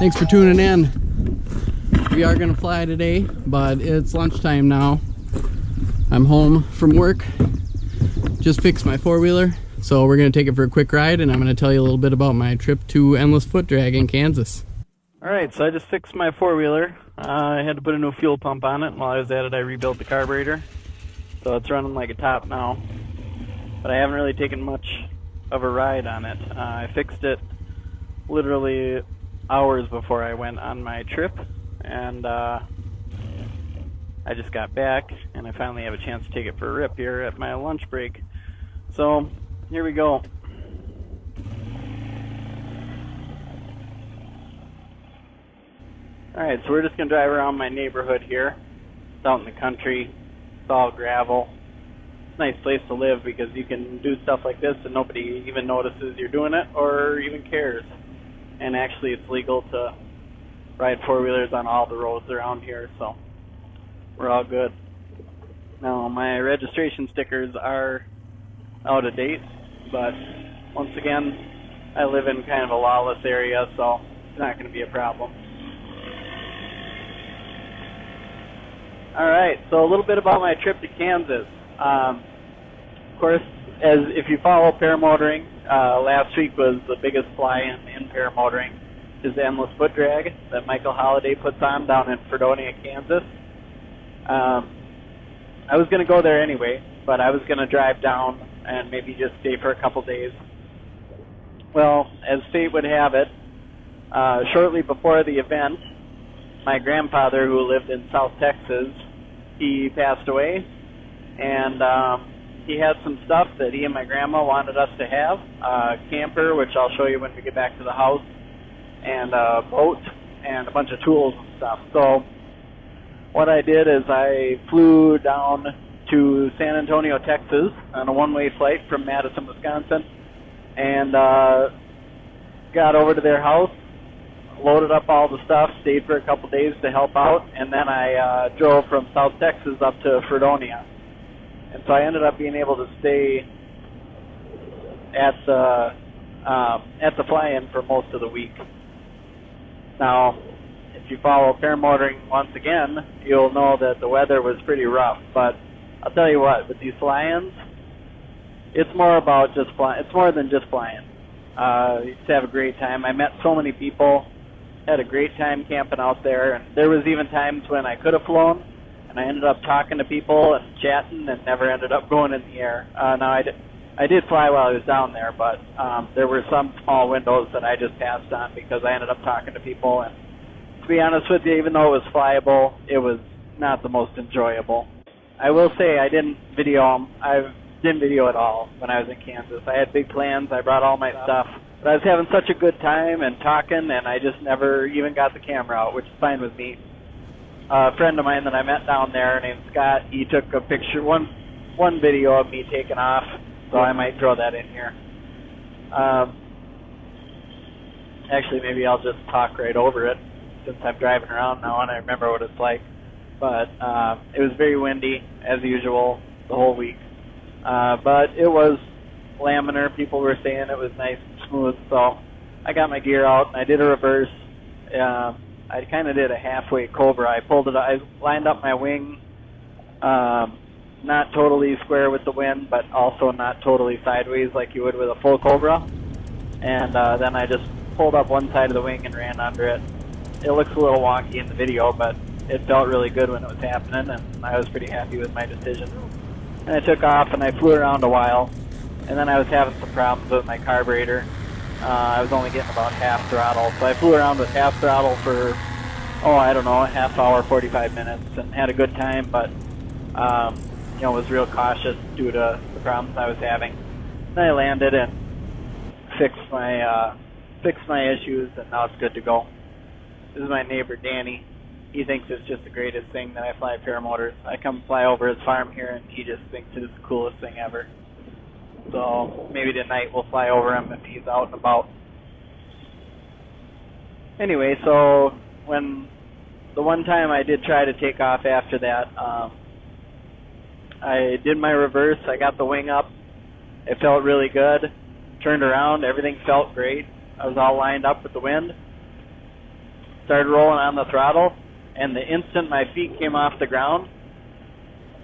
Thanks for tuning in. We are gonna fly today, but it's lunchtime now. I'm home from work. Just fixed my four-wheeler, so we're gonna take it for a quick ride, and I'm gonna tell you a little bit about my trip to Endless Foot Drag in Kansas. Alright, so I just fixed my four-wheeler. I had to put a new fuel pump on it, and while I was at it I rebuilt the carburetor. So it's running like a top now. But I haven't really taken much of a ride on it. I fixed it literally hours before I went on my trip, and I just got back, and I finally have a chance to take it for a rip here at my lunch break. So here we go. Alright, so we're just going to drive around my neighborhood here. It's out in the country. It's all gravel. It's a nice place to live because you can do stuff like this and nobody even notices you're doing it or even cares. And actually it's legal to ride four-wheelers on all the roads around here, so we're all good. Now, my registration stickers are out of date, but once again, I live in kind of a lawless area, so it's not going to be a problem. Alright, so a little bit about my trip to Kansas. Of course, if you follow paramotoring, last week was the biggest fly-in in paramotoring, is the Endless Foot Drag that Michael Holliday puts on down in Fredonia, Kansas. I was going to go there anyway, but I was going to drive down and maybe just stay for a couple days. Well, as fate would have it, shortly before the event, my grandfather, who lived in South Texas, he passed away, and he had some stuff that he and my grandma wanted us to have, a camper, which I'll show you when we get back to the house, and a boat, and a bunch of tools and stuff. So what I did is I flew down to San Antonio, Texas, on a one-way flight from Madison, Wisconsin, and got over to their house, loaded up all the stuff, stayed for a couple days to help out, and then I drove from South Texas up to Fredonia. And so I ended up being able to stay at the fly-in for most of the week. Now, if you follow paramotoring once again, you'll know that the weather was pretty rough. But I'll tell you what, with these fly-ins, it's more about just flying. It's more than just flying. You just have a great time. I met so many people. Had a great time camping out there, and there was even times when I could have flown, and I ended up talking to people and chatting and never ended up going in the air. Now, I did fly while I was down there, but there were some small windows that I just passed on because I ended up talking to people, and to be honest with you, even though it was flyable, it was not the most enjoyable. I will say I didn't video at all when I was in Kansas. I had big plans. I brought all my stuff. But I was having such a good time and talking, and I just never even got the camera out, which is fine with me. A friend of mine that I met down there named Scott, he took a picture, one video of me taking off, so I might throw that in here. Actually, maybe I'll just talk right over it, since I'm driving around now and I remember what it's like. But it was very windy, as usual, the whole week. But it was laminar. People were saying it was nice and smooth, so I got my gear out and I did a reverse. I kind of did a halfway Cobra. I lined up my wing, not totally square with the wind, but also not totally sideways like you would with a full Cobra. And then I just pulled up one side of the wing and ran under it. It looks a little wonky in the video, but it felt really good when it was happening, and I was pretty happy with my decision. And I took off and I flew around a while. And then I was having some problems with my carburetor. I was only getting about half throttle. So I flew around with half throttle for, I don't know, a half hour, 45 minutes, and had a good time, but, was real cautious due to the problems I was having. Then I landed and fixed my issues, and now it's good to go. This is my neighbor, Danny. He thinks it's just the greatest thing that I fly paramotors. I come fly over his farm here, and he just thinks it's the coolest thing ever. So maybe tonight we'll fly over him if he's out and about. Anyway, so the one time I did try to take off after that, I did my reverse. I got the wing up. It felt really good. Turned around. Everything felt great. I was all lined up with the wind. started rolling on the throttle, and the instant my feet came off the ground,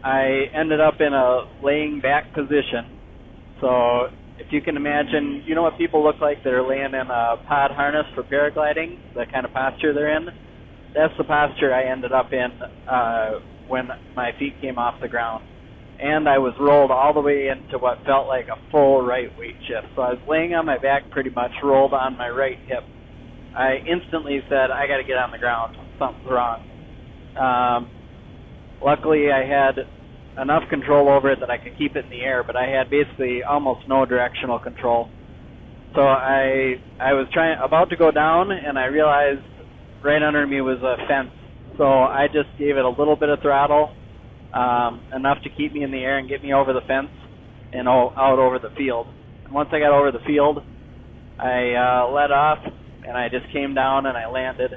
I ended up in a laying back position. So if you can imagine, you know what people look like that are laying in a pod harness for paragliding, the kind of posture they're in? That's the posture I ended up in when my feet came off the ground. And I was rolled all the way into what felt like a full right weight shift. So I was laying on my back pretty much, rolled on my right hip. I instantly said, I got to get on the ground. Something's wrong. Luckily, I had enough control over it that I could keep it in the air, but I had basically almost no directional control. So I was about to go down, and I realized right under me was a fence. So I just gave it a little bit of throttle, enough to keep me in the air and get me over the fence and out over the field. And once I got over the field, I let off, and I just came down and I landed.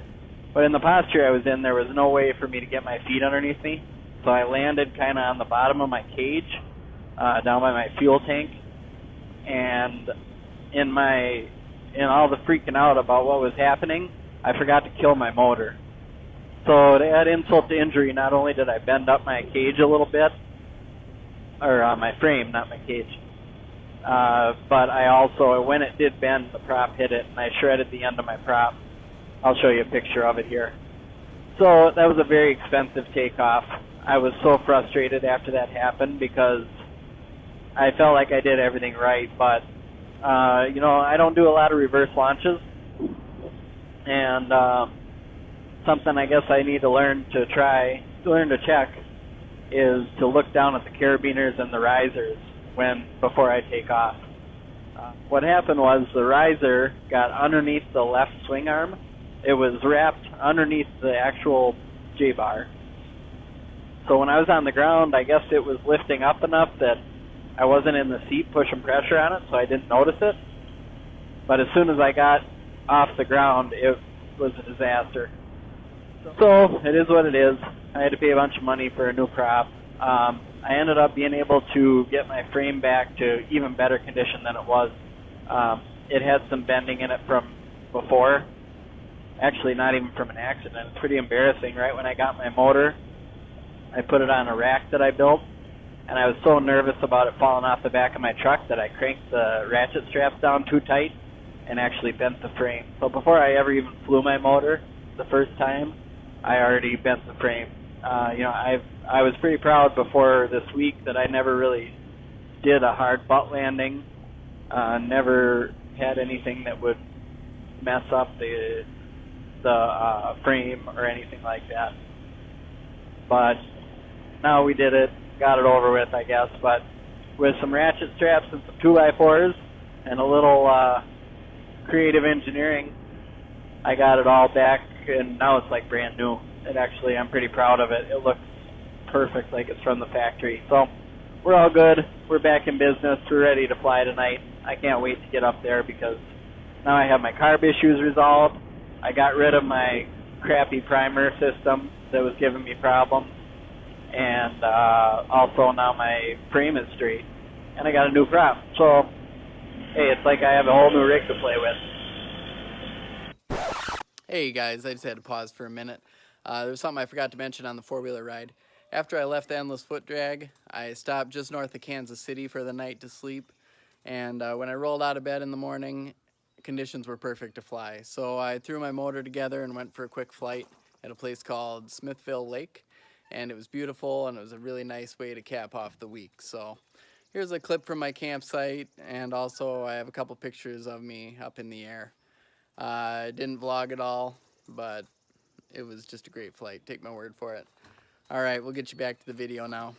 But in the posture I was in, there was no way for me to get my feet underneath me. So I landed kind of on the bottom of my cage, down by my fuel tank. And in all the freaking out about what was happening, I forgot to kill my motor. So to add insult to injury, not only did I bend up my cage a little bit, or my frame, not my cage, but I also, when it did bend, the prop hit it, and I shredded the end of my prop. I'll show you a picture of it here. So that was a very expensive takeoff. I was so frustrated after that happened because I felt like I did everything right, but I don't do a lot of reverse launches, and something I guess I need to learn to check is to look down at the carabiners and the risers before I take off. What happened was the riser got underneath the left swing arm. It was wrapped underneath the actual J-bar. So when I was on the ground, I guess it was lifting up enough that I wasn't in the seat pushing pressure on it, so I didn't notice it. But as soon as I got off the ground, it was a disaster. So it is what it is. I had to pay a bunch of money for a new prop. I ended up being able to get my frame back to even better condition than it was. It had some bending in it from before. Actually, not even from an accident. It's pretty embarrassing. Right when I got my motor, I put it on a rack that I built, and I was so nervous about it falling off the back of my truck that I cranked the ratchet straps down too tight and actually bent the frame. So before I ever even flew my motor the first time, I already bent the frame. I was pretty proud before this week that I never really did a hard butt landing, never had anything that would mess up the frame or anything like that. But now we did it, got it over with, I guess. But with some ratchet straps and some 2x4s and a little creative engineering, I got it all back, and now it's like brand new. I'm pretty proud of it. It looks perfect, like it's from the factory. So we're all good. We're back in business. We're ready to fly tonight. I can't wait to get up there because now I have my carb issues resolved. I got rid of my crappy primer system that was giving me problems, and also now my frame is straight, and I got a new prop. So, hey, it's like I have a whole new rig to play with. Hey guys, I just had to pause for a minute. There was something I forgot to mention on the four-wheeler ride. After I left the Endless Foot Drag, I stopped just north of Kansas City for the night to sleep, and when I rolled out of bed in the morning, conditions were perfect to fly. So I threw my motor together and went for a quick flight at a place called Smithville Lake, and it was beautiful, and it was a really nice way to cap off the week. So here's a clip from my campsite, and also I have a couple pictures of me up in the air. I didn't vlog at all, but it was just a great flight. Take my word for it. All right, we'll get you back to the video now.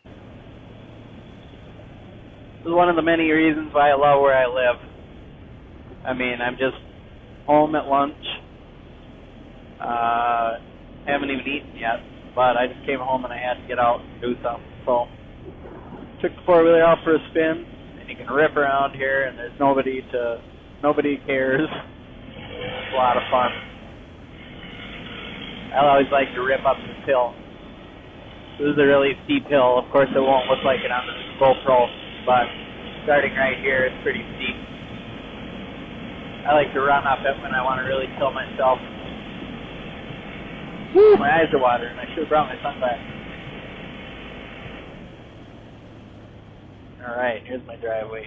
This is one of the many reasons why I love where I live. I mean, I'm just home at lunch. Haven't even eaten yet, but I just came home and I had to get out and do something. So took the four-wheeler out for a spin, and you can rip around here, and there's nobody cares. It's a lot of fun. I always like to rip up this hill. This is a really steep hill. Of course, it won't look like it on the GoPro, but starting right here, it's pretty steep. I like to run up it when I want to really kill myself. Woo, my eyes are watering. I should have brought my sunglasses. Alright, here's my driveway.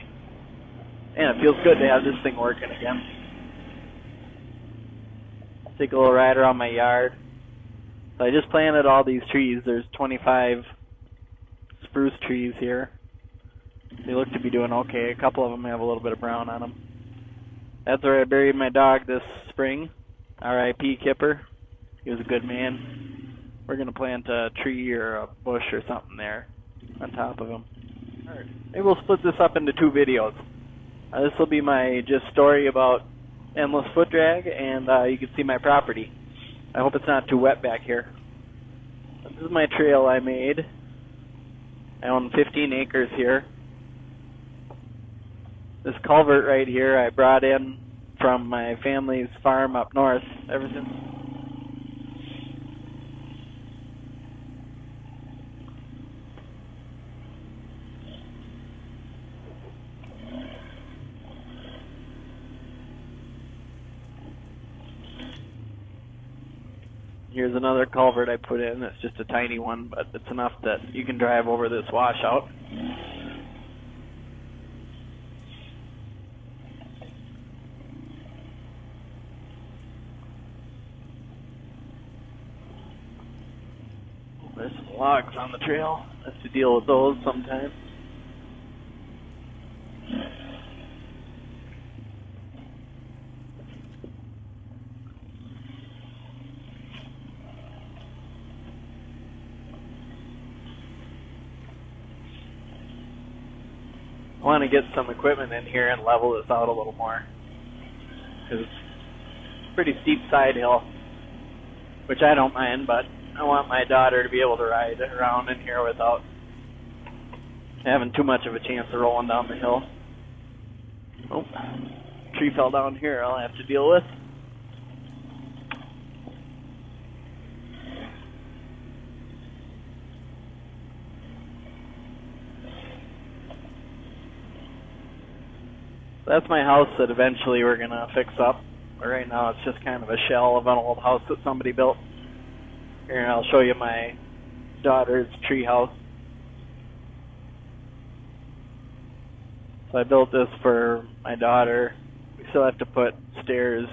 Man, it feels good to have this thing working again. Take a little ride around my yard. So I just planted all these trees. There's 25 spruce trees here. They look to be doing okay. A couple of them have a little bit of brown on them. That's where I buried my dog this spring. R.I.P. Kipper. He was a good man. We're going to plant a tree or a bush or something there on top of him. Alright. Maybe we'll split this up into 2 videos. This will be my just story about endless foot drag, and you can see my property. I hope it's not too wet back here. This is my trail I made. I own 15 acres here. This culvert right here I brought in from my family's farm up north ever since. Here's another culvert I put in. It's just a tiny one, but it's enough that you can drive over this washout. There's some logs on the trail. I have to deal with those sometimes. I want to get some equipment in here and level this out a little more, because it's a pretty steep side hill, which I don't mind, but I want my daughter to be able to ride around in here without having too much of a chance of rolling down the hill. Oh, tree fell down here I'll have to deal with. That's my house that eventually we're going to fix up. But right now it's just kind of a shell of an old house that somebody built. Here, I'll show you my daughter's tree house. So I built this for my daughter. We still have to put stairs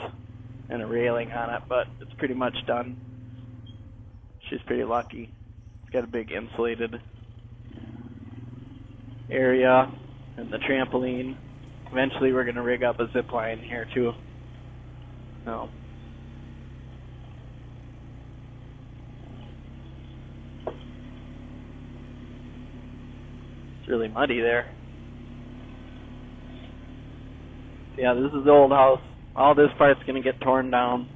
and a railing on it, but it's pretty much done. She's pretty lucky. It's got a big insulated area and the trampoline. Eventually we're going to rig up a zip line here too. So it's really muddy there. Yeah, this is the old house. All this part's going to get torn down.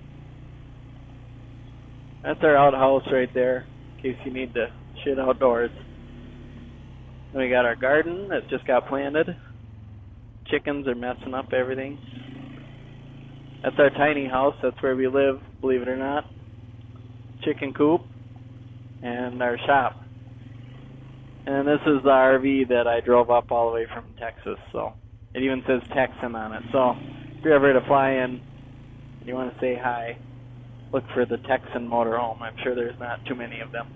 That's our outhouse right there, in case you need to shit outdoors. Then we got our garden that just got planted. Chickens are messing up everything. That's our tiny house. That's where we live, believe it or not. Chicken coop and our shop. And this is the RV that I drove up all the way from Texas. So it even says Texan on it. So if you're ever to fly in, you want to say hi, look for the Texan motorhome. I'm sure there's not too many of them.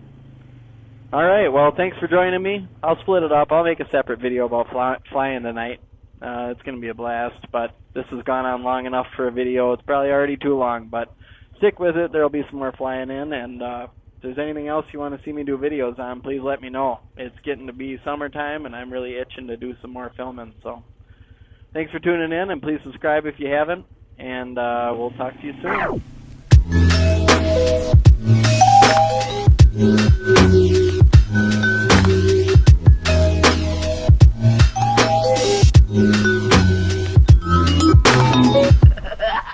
Alright, well, thanks for joining me. I'll split it up. I'll make a separate video about flying tonight. It's going to be a blast, but this has gone on long enough for a video. It's probably already too long, but stick with it. There will be some more flying in, and if there's anything else you want to see me do videos on, please let me know. It's getting to be summertime, and I'm really itching to do some more filming. So thanks for tuning in, and please subscribe if you haven't, and we'll talk to you soon.